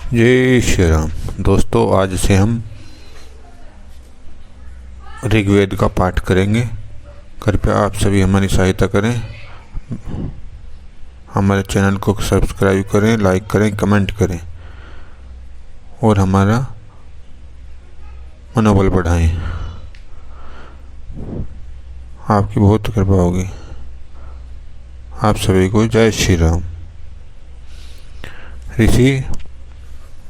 जय श्री राम। दोस्तों, आज से हम ऋग्वेद का पाठ करेंगे। कृपया आप सभी हमारी सहायता करें, हमारे चैनल को सब्सक्राइब करें, लाइक करें, कमेंट करें और हमारा मनोबल बढ़ाएं। आपकी बहुत कृपा होगी। आप सभी को जय श्री राम। ऋषि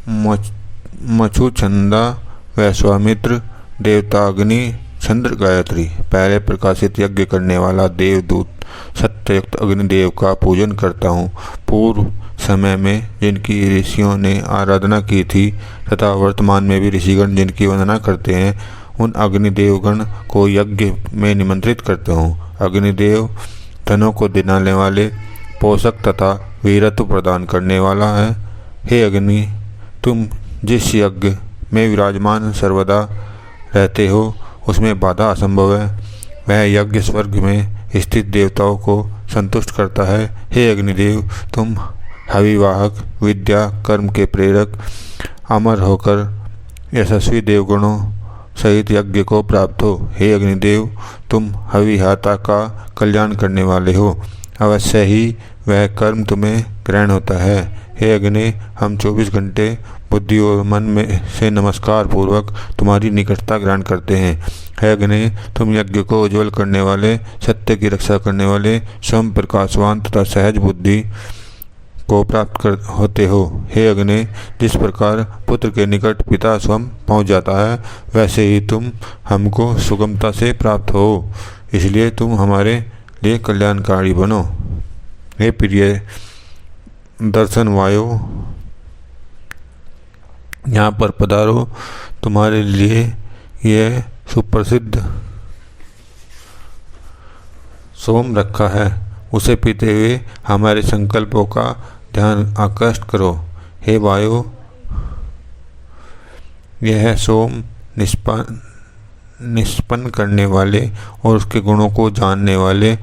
मछु, चंदा, वैश्वामित्र, देवता अग्नि, चंद्र, गायत्री। पहले प्रकाशित यज्ञ करने वाला देवदूत सत्ययुक्त अग्निदेव का पूजन करता हूँ। पूर्व समय में जिनकी ऋषियों ने आराधना की थी तथा वर्तमान में भी ऋषिगण जिनकी वंदना करते हैं, उन अग्निदेवगण को यज्ञ में निमंत्रित करता हूँ। अग्निदेव धनों को दिलाने वाले, पोषक तथा वीरत्व प्रदान करने वाला है। हे अग्नि, तुम जिस यज्ञ में विराजमान सर्वदा रहते हो उसमें बाधा असंभव है। वह यज्ञ स्वर्ग में स्थित देवताओं को संतुष्ट करता है। हे अग्निदेव, तुम हविवाहक, विद्या, कर्म के प्रेरक, अमर होकर यशस्वी देवगणों सहित यज्ञ को प्राप्त हो। हे अग्निदेव, तुम हविहाता का कल्याण करने वाले हो। अवश्य ही वह कर्म तुम्हें ग्रहण होता है। हे अग्नि, हम 24 घंटे बुद्धि और मन में से नमस्कार पूर्वक तुम्हारी निकटता ग्रहण करते हैं। हे अग्नि, तुम यज्ञ को उज्ज्वल करने वाले, सत्य की रक्षा करने वाले, स्वयं प्रकाशवान तथा सहज बुद्धि को प्राप्त होते हो। हे अग्नि, जिस प्रकार पुत्र के निकट पिता स्वयं पहुँच जाता है, वैसे ही तुम हमको सुगमता से प्राप्त हो। इसलिए तुम हमारे लिए कल्याणकारी बनो। हे प्रिय दर्शन वायु, यहाँ पर पधारो। तुम्हारे लिए यह सुप्रसिद्ध सोम रखा है, उसे पीते हुए हमारे संकल्पों का ध्यान आकृष्ट करो। हे वायु, यह सोम निष्पन्न करने वाले और उसके गुणों को जानने वाले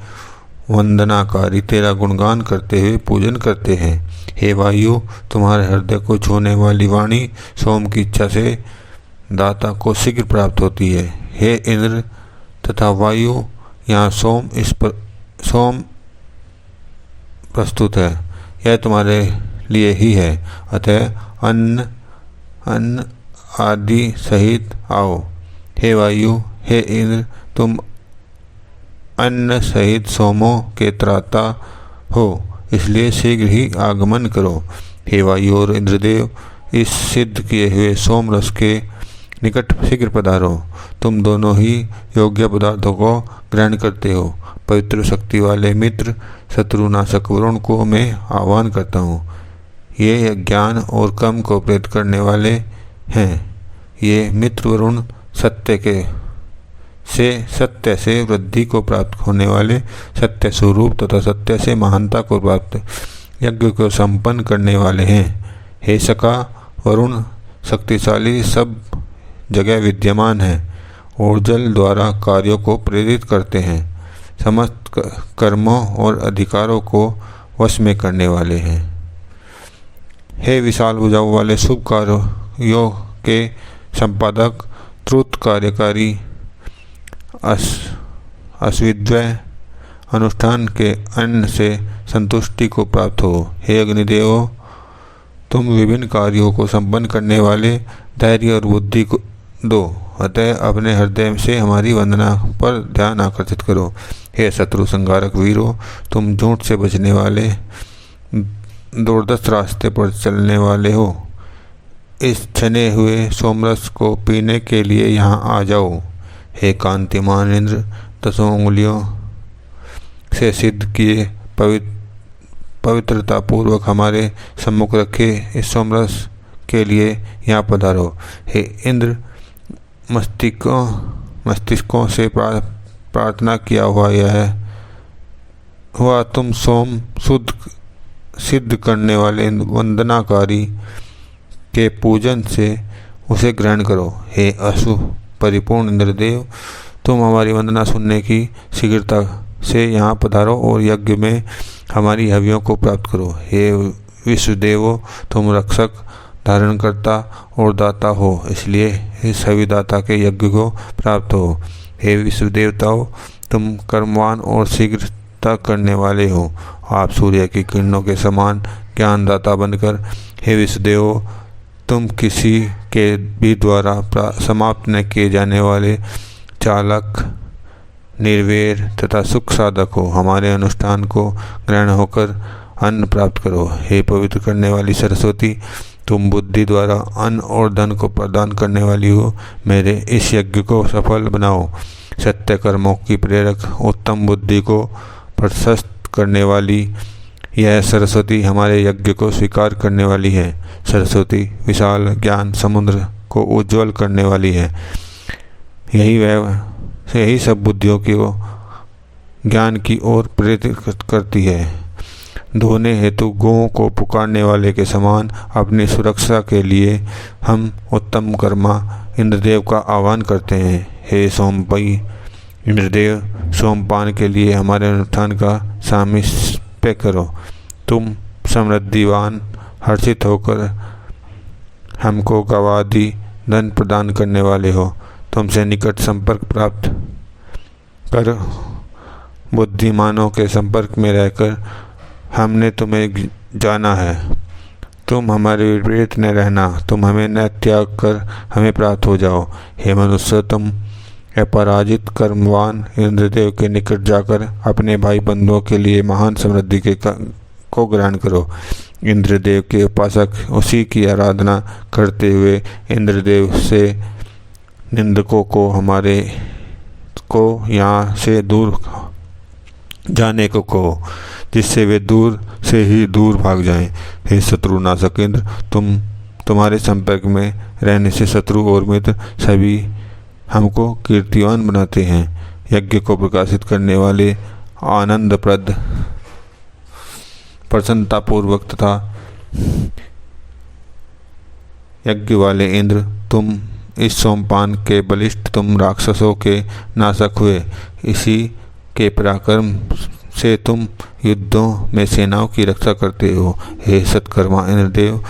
वंदनाकारी तेरा गुणगान करते हुए पूजन करते हैं। हे वायु, तुम्हारे हृदय को छूने वाली वाणी सोम की इच्छा से दाता को शीघ्र प्राप्त होती है। हे इंद्र तथा वायु, यहाँ सोम प्रस्तुत है, यह तुम्हारे लिए ही है। अतः अन्न आदि सहित आओ। हे वायु, हे इंद्र, तुम अन्न सहित सोमों के त्राता हो, इसलिए शीघ्र ही आगमन करो। हे वायु और इंद्रदेव, इस सिद्ध किए हुए सोम रस के निकट शीघ्र पधारो। तुम दोनों ही योग्य पदार्थों को ग्रहण करते हो। पवित्र शक्ति वाले मित्र शत्रुनाशक वरुण को मैं आह्वान करता हूँ। ये ज्ञान और कर्म को प्रेरित करने वाले हैं। ये मित्र वरुण सत्य से वृद्धि को प्राप्त होने वाले, सत्य स्वरूप तथा सत्य से महानता को प्राप्त यज्ञ को संपन्न करने वाले हैं। हे सका, वरुण शक्तिशाली सब जगह विद्यमान है और जल द्वारा कार्यों को प्रेरित करते हैं, समस्त कर्मों और अधिकारों को वश में करने वाले हैं। हे विशाल भुजाओं वाले शुभ कार्यों के संपादक, द्रुत कार्यकारी, अस्विद्वय अनुष्ठान के अन्न से संतुष्टि को प्राप्त हो। हे अग्निदेव, तुम विभिन्न कार्यों को संपन्न करने वाले धैर्य और बुद्धि को दो। अतः अपने हृदय से हमारी वंदना पर ध्यान आकर्षित करो। हे शत्रु संहारक वीरों, तुम झूठ से बचने वाले, दुर्दश रास्ते पर चलने वाले हो। इस छने हुए सोमरस को पीने के लिए यहाँ आ जाओ। हे कांतिमान इंद्र, 10 उंगलियों से सिद्ध किए पवित्रता पूर्वक हमारे सम्मुख रखे इस सोमरस के लिए यहाँ पधारो। हे इंद्र, मस्तिष्कों से प्रार्थना किया हुआ तुम सोम सिद्ध करने वाले वंदनाकारी के पूजन से उसे ग्रहण करो। हे अशु परिपूर्ण इंद्रदेव, तुम हमारी वंदना सुनने की शीघ्रता से यहाँ पधारो और यज्ञ में हमारी हवियों को प्राप्त करो। हे विश्वदेवो, तुम रक्षक धारणकर्ता और दाता हो, इसलिए हे सभी दाता के यज्ञ को प्राप्त हो। हे विश्व देवताओं, तुम कर्मवान और शीघ्रता करने वाले हो। आप सूर्य की किरणों के समान ज्ञानदाता बनकर हे विश्वदेवों, तुम किसी के भी द्वारा समाप्त न किए जाने वाले चालक, निर्वैर तथा सुख साधक हो। हमारे अनुष्ठान को ग्रहण होकर अन्न प्राप्त करो। हे पवित्र करने वाली सरस्वती, तुम बुद्धि द्वारा अन्न और धन को प्रदान करने वाली हो। मेरे इस यज्ञ को सफल बनाओ। सत्य कर्मों की प्रेरक, उत्तम बुद्धि को प्रशस्त करने वाली यह सरस्वती हमारे यज्ञ को स्वीकार करने वाली है। सरस्वती विशाल ज्ञान समुद्र को उज्ज्वल करने वाली है। यही सब बुद्धियों की ज्ञान की ओर प्रेरित करती है। धोने हेतु गौओं को पुकारने वाले के समान अपनी सुरक्षा के लिए हम उत्तम कर्मा इंद्रदेव का आह्वान करते हैं। हे सोमपई इंद्रदेव, सोमपान के लिए हमारे अनुष्ठान का सामिप्य करो। तुम समृद्धिवान हर्षित होकर हमको गवादि धन प्रदान करने वाले हो। तुमसे निकट संपर्क प्राप्त कर बुद्धिमानों के संपर्क में रहकर हमने तुम्हें जाना है। तुम हमारे विपरीत न रहना, तुम हमें न त्याग कर हमें प्राप्त हो जाओ। हे मनुष्य, तुम अपराजित कर्मवान इंद्रदेव के निकट जाकर अपने भाई बंधुओं के लिए महान समृद्धि को ग्रहण करो। इंद्रदेव के उपासक उसी की आराधना करते हुए इंद्रदेव से निंदकों को हमारे को यहाँ से दूर जाने को कहो, जिससे वे दूर से ही दूर भाग जाएं। हे शत्रुनाशक इंद्र, तुम्हारे संपर्क में रहने से शत्रु और मित्र सभी हमको कीर्तिवान बनाते हैं। यज्ञ को प्रकाशित करने वाले आनंदप्रद, प्रसन्नतापूर्वक तथा यज्ञ वाले इंद्र, तुम इस सोमपान के बलिष्ठ तुम राक्षसों के नाशक हुए। इसी के पराक्रम से तुम युद्धों में सेनाओं की रक्षा करते हो। हे सत्कर्मा इंद्रदेव,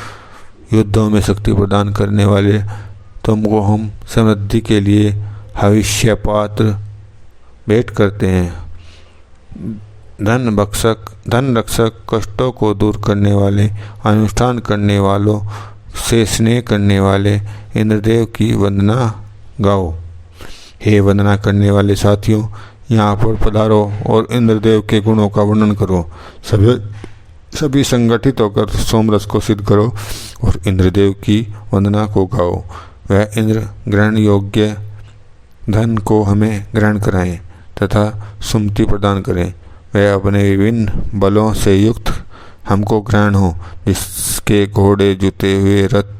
युद्धों में शक्ति प्रदान करने वाले तुमको हम समृद्धि के लिए हविष्य पात्र भेंट करते हैं। धन रक्षक, कष्टों को दूर करने वाले, अनुष्ठान करने वालों से स्नेह करने वाले इंद्रदेव की वंदना गाओ। हे वंदना करने वाले साथियों, यहाँ पर पधारो और इंद्रदेव के गुणों का वर्णन करो। सभी संगठित होकर सोमरस को सिद्ध करो और इंद्रदेव की वंदना को गाओ। वह इंद्र ग्रहण योग्य धन को हमें ग्रहण कराएं तथा सुमति प्रदान करें। वह अपने विभिन्न बलों से युक्त हमको ग्रहण हो, जिसके घोड़े जुते हुए रथ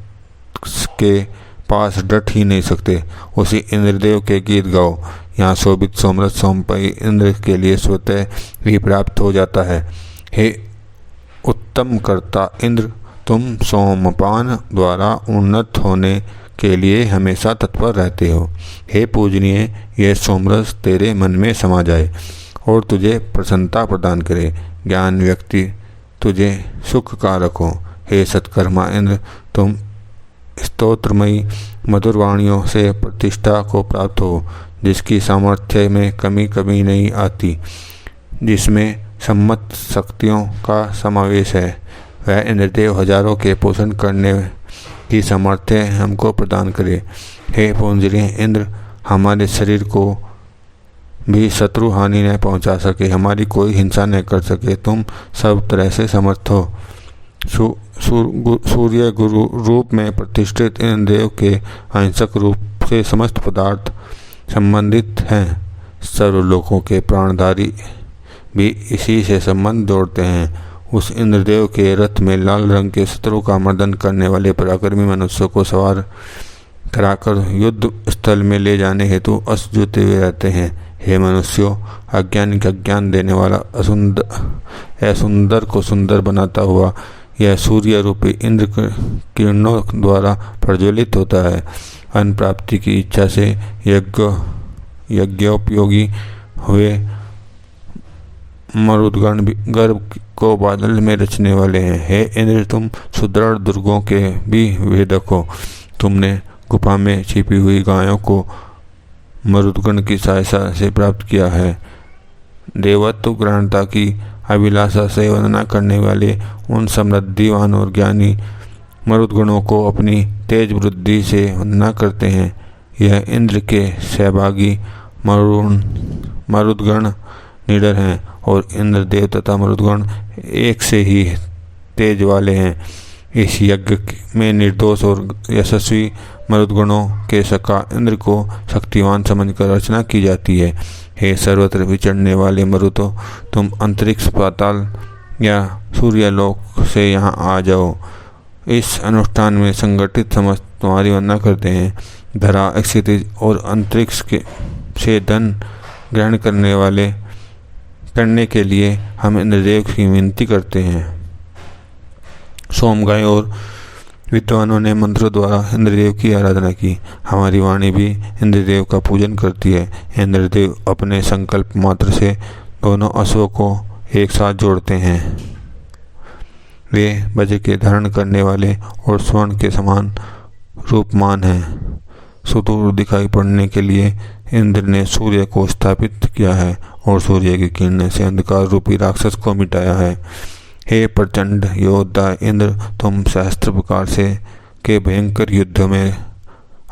के पास डट ही नहीं सकते। उसी इंद्रदेव के गीत गाओ। यहाँ शोभित सोमरस सोमपई इंद्र के लिए स्वतः ही प्राप्त हो जाता है। हे उत्तम कर्ता इंद्र, तुम सोमपान द्वारा उन्नत होने के लिए हमेशा तत्पर रहते हो। हे पूजनीय, यह सोमरस तेरे मन में समा जाए और तुझे प्रसन्नता प्रदान करे। ज्ञान व्यक्ति तुझे सुख कारक हो। हे सत्कर्मा इंद्र, तुम स्तोत्रमयी मधुर वाणियों से प्रतिष्ठा को प्राप्त हो, जिसकी सामर्थ्य में कमी कभी नहीं आती, जिसमें सम्मत शक्तियों का समावेश है। वह इंद्रदेव हजारों के पोषण करने की सामर्थ्य हमको प्रदान करे। हे पूजनीय इंद्र, हमारे शरीर को भी शत्रु हानि न पहुंचा सके, हमारी कोई हिंसा न कर सके। तुम सब तरह से समर्थ हो। सूर्य गुरु रूप में प्रतिष्ठित इंद्रदेव के अहिंसक रूप से समस्त पदार्थ संबंधित हैं। सर्वलोकों के प्राणधारी भी इसी से संबंध जोड़ते हैं। उस इंद्रदेव के रथ में लाल रंग के शत्रु का मर्दन करने वाले पराक्रमी मनुष्यों को सवार कराकर युद्ध स्थल में ले जाने हेतु अस्त्र जुते हुए रहते हैं। हे मनुष्यों, अज्ञानी का ज्ञान देने वाला असुंदर को सुंदर बनाता हुआ यह सूर्य रूपी इंद्र किरणों द्वारा प्रज्वलित होता है। अन्न प्राप्ति की इच्छा से यज्ञोपयोगी हुए मरुदगण गर्भ को बादल में रचने वाले हैं। हे इंद्र, तुम सुदृढ़ दुर्गों के भी वेदक हो। तुमने गुफा में छिपी हुई गायों को मरुदगण की सहायता से प्राप्त किया है। देवत्व ग्रहणता की अभिलाषा से वंदना करने वाले उन समृद्धिवान और ज्ञानी मरुदगणों को अपनी तेज वृद्धि से वंदना करते हैं। यह इंद्र के सहभागी मरुदगण निडर हैं और इंद्रदेव तथा मरुदगण एक से ही तेज वाले हैं। इस यज्ञ में निर्दोष और यशस्वी मरुदगणों के सखा इंद्र को शक्तिवान समझकर रचना की जाती है। हे सर्वत्र विचरने वाले मरुतो, तुम अंतरिक्ष, पाताल या सूर्यलोक से यहाँ आ जाओ। इस अनुष्ठान में संगठित समस्त तुम्हारी वंदना करते हैं। धरा, क्षितिज और अंतरिक्ष से धन ग्रहण करने के लिए हम इंद्रदेव की विनती करते हैं। सोमगाय और विद्वानों ने मंत्रों द्वारा इंद्रदेव की आराधना की। हमारी वाणी भी इंद्रदेव का पूजन करती है। इंद्रदेव अपने संकल्प मात्र से दोनों अश्वों को एक साथ जोड़ते हैं। वे वज्र के धारण करने वाले और स्वर्ण के समान रूपमान हैं। सुदूर दिखाई पड़ने के लिए इंद्र ने सूर्य को स्थापित किया है और सूर्य की किरणें से अंधकार रूपी राक्षस को मिटाया है। हे प्रचंड योद्धा इंद्र, तुम सहस्त्र प्रकार से के भयंकर युद्ध में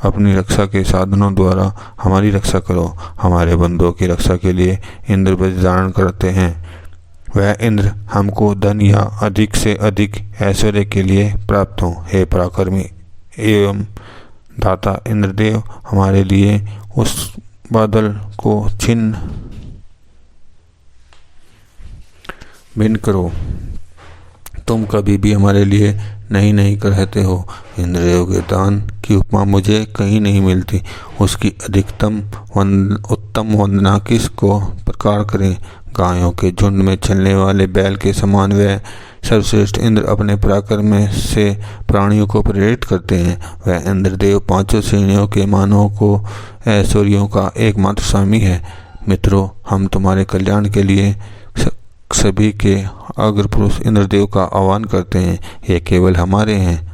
अपनी रक्षा के साधनों द्वारा हमारी रक्षा करो। हमारे बंदों की रक्षा के लिए इंद्र वज्र धारण करते हैं। वह इंद्र हमको धन या अधिक से अधिक ऐश्वर्य के लिए प्राप्त हो। हे पराक्रमी एवं दाता इंद्रदेव, हमारे लिए उस बादल को छिन्न भिन्न करो। तुम कभी भी हमारे लिए नहीं कहते हो। इंद्रदेव के दान की उपमा मुझे कहीं नहीं मिलती। उसकी उत्तम वंदना किसको प्रकार करें। गायों के झुंड में चलने वाले बैल के समान वह सर्वश्रेष्ठ इंद्र अपने पराक्रम से प्राणियों को प्रेरित करते हैं। वह इंद्रदेव पांचों श्रेणियों के मानवों को ऐश्वर्यों का एकमात्र स्वामी है। मित्रों, हम तुम्हारे कल्याण के लिए सभी के अग्र पुरुष इंद्रदेव का आह्वान करते हैं। ये केवल हमारे हैं।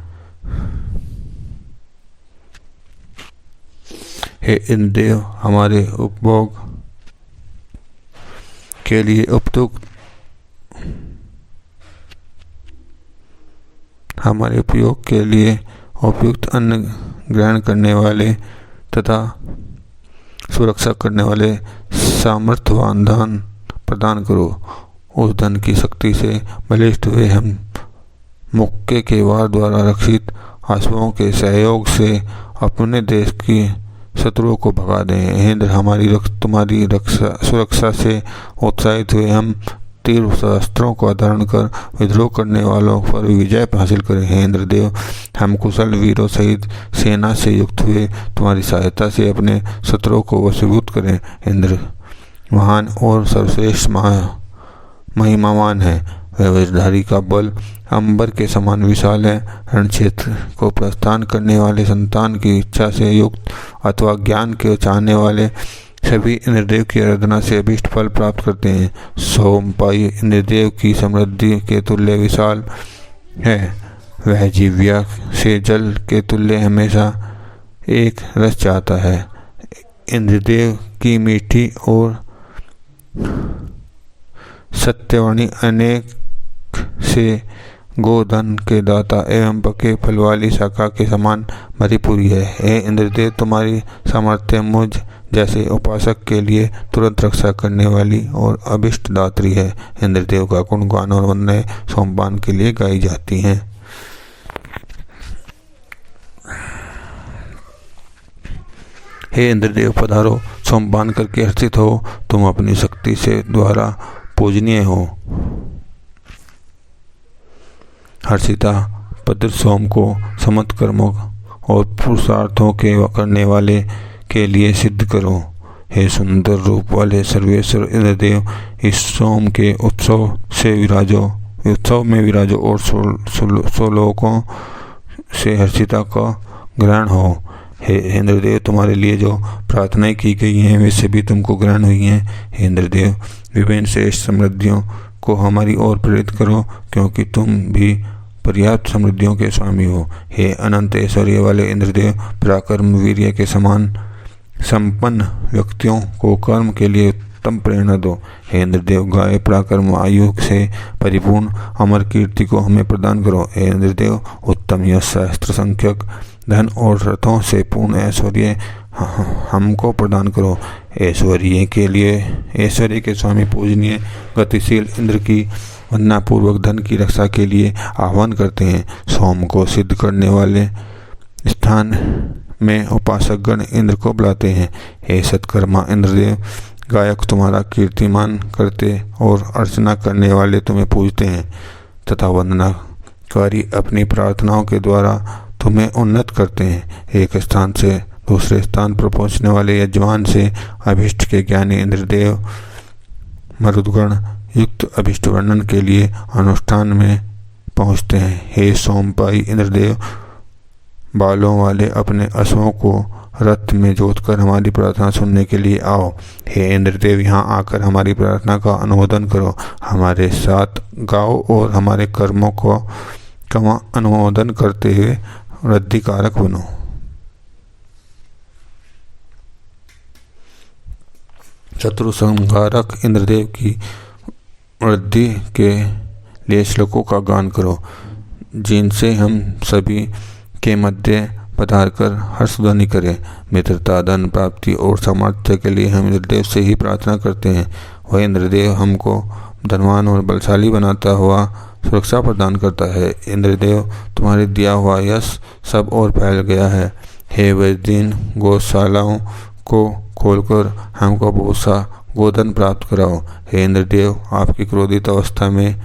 हे इंद्रदेव, हमारे उपभोग के लिए हमारे उपयोग के लिए उपयुक्त अन्न ग्रहण करने वाले तथा सुरक्षा करने वाले सामर्थ्यवान धन प्रदान करो। उस धन की शक्ति से बलिष्ठ हुए हम मुक्के के वार द्वारा रक्षित अश्वों के सहयोग से अपने देश की शत्रुओं को भगा दें। इंद्र, तुम्हारी सुरक्षा से उत्साहित हुए हम तीर शस्त्रों को धारण कर विद्रोह करने वालों पर विजय हासिल करें। हे इंद्रदेव, हम कुशल वीरों सहित सेना से युक्त हुए तुम्हारी सहायता से अपने शत्रुओं को वशीभूत करें। इंद्र महान और सर्वश्रेष्ठ महिमावान है। वह वज्रधारी का बल अंबर के समान विशाल है। रण क्षेत्र को प्रस्थान करने वाले संतान की इच्छा से युक्त अथवा ज्ञान के चाहने वाले सभी इंद्रदेव की आराधना से अभीष्ट फल प्राप्त करते हैं। सोमपाई इंद्रदेव की समृद्धि के तुल्य विशाल है। वह जीव्या से जल के तुल्य हमेशा एक रस चाहता है। इंद्रदेव की मीठी और सत्यवाणी अनेक से गोधन के दाता एवं पके फल वाली शाखा के समान भरीपूरी है। हे इंद्रदेव, तुम्हारी सामर्थ्य मुझ जैसे उपासक के लिए तुरंत रक्षा करने वाली और अभिष्ट दात्री है। इंद्रदेव का गुणगान और वंदनाएं सोमपान के लिए गाई जाती हैं। हे इंद्रदेव, पधारो, सोमपान करके हर्षित हो। तुम अपनी शक्ति से द्वारा पूजनीय हो। हर्षिता पत्र सोम को समस्त कर्मों और पुरुषार्थों के करने वाले के लिए सिद्ध करो। हे सुंदर रूप वाले सर्वेश्वर इंद्रदेव, इस सोम के उत्सव में विराजो और सोलोकों से हर्षिता का ग्रहण हो। हे इंद्रदेव, तुम्हारे लिए जो प्रार्थनाएं की गई हैं वे सभी तुमको ग्रहण हुई हैं। हे इंद्रदेव, विभिन्न श्रेष्ठ समृद्धियों को हमारी ओर प्रेरित करो, क्योंकि तुम भी पर्याप्त समृद्धियों के स्वामी हो। हे अनंत ऐश्वर्य वाले इंद्रदेव, पराक्रम वीर्य के समान संपन्न व्यक्तियों को कर्म के लिए उत्तम प्रेरणा दो। हे इंद्रदेव, गाय पराक्रम आयु से परिपूर्ण अमर कीर्ति को हमें प्रदान करो। हे इंद्रदेव, उत्तम यश, शास्त्र, संख्यक, धन और रथों से पूर्ण ऐश्वर्य हमको प्रदान करो। ऐश्वर्य के स्वामी पूजनीय गतिशील इंद्र की वंदना पूर्वक धन की रक्षा के लिए आह्वान करते हैं। सोम को सिद्ध करने वाले स्थान में उपासक गण इंद्र को बुलाते हैं। हे सत्कर्मा इंद्रदेव, गायक तुम्हारा कीर्तिमान करते और अर्चना करने वाले तुम्हें पूजते हैं तथा वंदनाकारी अपनी प्रार्थनाओं के द्वारा तुम्हें उन्नत करते हैं। एक स्थान से दूसरे स्थान पर पहुंचने वाले यजमान से अभिष्ट के ज्ञानी इंद्रदेव मरुदगण युक्त अभिष्ट वर्णन के लिए अनुष्ठान में पहुंचते हैं। हे सोमपाई इंद्रदेव, बालों वाले अपने अश्वों को रथ में जोतकर हमारी प्रार्थना सुनने के लिए आओ। हे इंद्रदेव, यहाँ आकर हमारी प्रार्थना का अनुमोदन करो, हमारे साथ गाओ और हमारे कर्मों को अनुमोदन करते हुए वृद्धिकारक बनो। शत्रु संहारक इंद्रदेव की वृद्धि के लिए श्लोकों का गान करो, जिनसे हम सभी के मध्य पधार कर हर्षध्वनि करें। मित्रता, धन प्राप्ति और सामर्थ्य के लिए हम इंद्रदेव से ही प्रार्थना करते हैं। वह इंद्रदेव हमको धनवान और बलशाली बनाता हुआ सुरक्षा प्रदान करता है। इंद्रदेव, तुम्हारे दिया हुआ यश सब और फैल गया है। हे वैद्यन, गौशालाओं को खोलकर हमको बहुत सा गोधन प्राप्त कराओ। हे इंद्रदेव, आपकी क्रोधित अवस्था में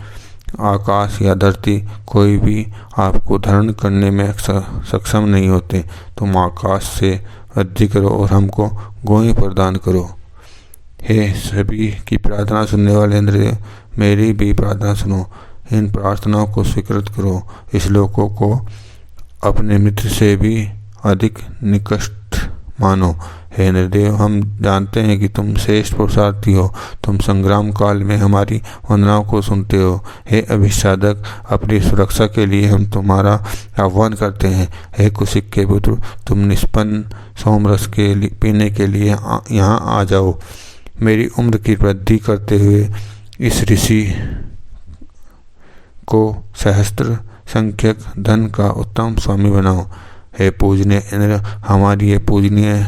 आकाश या धरती कोई भी आपको धारण करने में सक्षम नहीं होते। तुम आकाश से वृद्धि करो और हमको गोई प्रदान करो। हे सभी की प्रार्थना सुनने वाले इंद्रदेव, मेरी भी प्रार्थना सुनो, इन प्रार्थनाओं को स्वीकृत करो। इस लोकों को अपने मित्र से भी अधिक निकट मानो। हे इंद्रदेव, हम जानते हैं कि तुम श्रेष्ठ पुरुषार्थी हो। तुम संग्राम काल में हमारी वंदनाओं को सुनते हो। हे अभिसाधक, अपनी सुरक्षा के लिए हम तुम्हारा आह्वान करते हैं। हे कुशिक के पुत्र, तुम निष्पन्न सोमरस के पीने के लिए यहाँ आ जाओ। मेरी उम्र की वृद्धि करते हुए इस ऋषि को सहस्त्र संख्यक धन का उत्तम स्वामी बनाओ। हे पूजनीय इंद्र, हमारी ये पूजनीय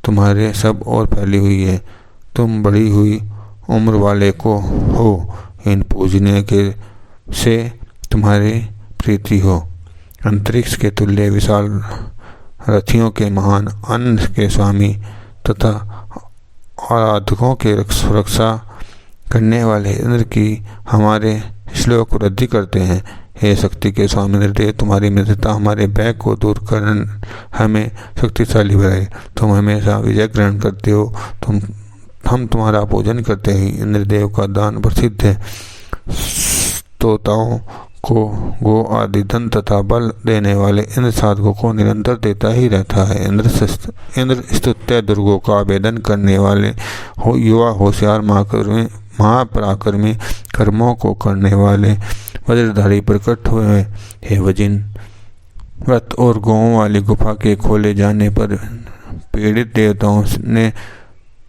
तुम्हारे सब और फैली हुई है। तुम बढ़ी हुई उम्र वाले को हो। इन पूजनीय के से तुम्हारी प्रीति हो। अंतरिक्ष के तुल्य विशाल रथियों के महान अन्न के स्वामी तथा आराधकों के सुरक्षा करने वाले इंद्र की हमारे श्लोक वृद्धि करते हैं। हे शक्ति के स्वामी इंद्रदेव, तुम्हारी मित्रता हमारे भय को दूर कर हमें शक्तिशाली बनाए। तुम हमेशा विजय ग्रहण करते हो। हम तुम्हारा पूजन करते हैं। इंद्रदेव का दान प्रसिद्ध है। तोताओं को गो आदि धन तथा बल देने वाले इंद्र साधकों को निरंतर देता ही रहता है। इंद्र स्तुत्य दुर्गों का आवेदन करने वाले युवा होशियार महापराक्रमी कर्मों को करने वाले वज्रधारी प्रकट हुए हैं। हे वजिन, व्रत और गौओं वाली गुफा के खोले जाने पर पीड़ित देवताओं ने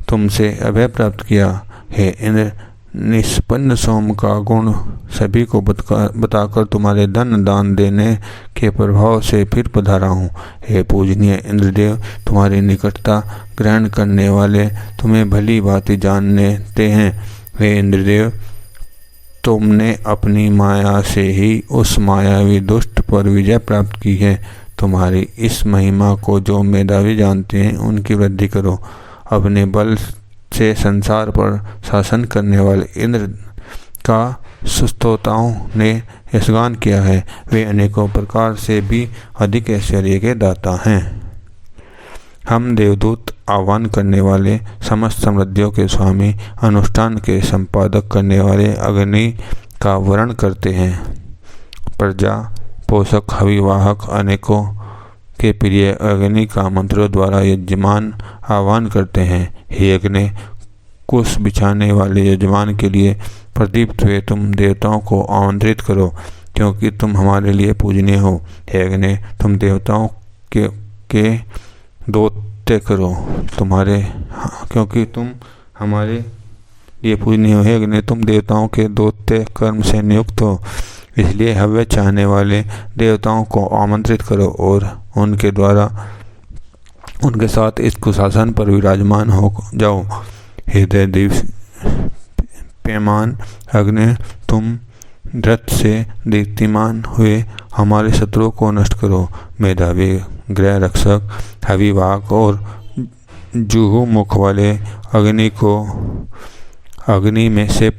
तुमसे अभय प्राप्त किया। हे इंद्र, निष्पन्न सोम का गुण सभी को बताकर तुम्हारे धन दान देने के प्रभाव से फिर पधारा हूँ। हे पूजनीय इंद्रदेव, तुम्हारी निकटता ग्रहण करने वाले तुम्हें भली भांति जानते हैं। हे इंद्रदेव, तुमने अपनी माया से ही उस मायावी दुष्ट पर विजय प्राप्त की है। तुम्हारी इस महिमा को जो मेधावी जानते हैं उनकी वृद्धि करो। अपने बल से संसार पर शासन करने वाले इंद्र का सुस्तोताओं ने यशगान किया है। वे अनेकों प्रकार से भी अधिक ऐश्वर्य के दाता हैं। हम देवदूत आह्वान करने वाले समस्त समृद्धियों के स्वामी, अनुष्ठान के संपादक करने वाले अग्नि का वर्ण करते हैं। प्रजा पोषक, हविवाहक, अनेकों के प्रिय अग्नि का मंत्रों द्वारा यजमान आह्वान करते हैं। हे अग्नि, कुश बिछाने वाले यजमान के लिए प्रदीप्त हुए तुम देवताओं को आमंत्रित करो, क्योंकि तुम हमारे लिए पूजनीय हो। हे अग्नि, तुम देवताओं के दोत्य करो क्योंकि तुम हमारे लिए पूजनीय हो। हे अग्नि, तुम देवताओं के दोत्य कर्म से नियुक्त हो, इसलिए हव्य चाहने वाले देवताओं को आमंत्रित करो और उनके साथ इस कुशासन पर विराजमान हो जाओ। हृदय दीप्यमान अग्नि, तुम रथ से दीप्तिमान हुए हमारे शत्रुओं को नष्ट करो। मेधावी गृह रक्षक हविवाक और जुहू मुख वाले अग्नि में से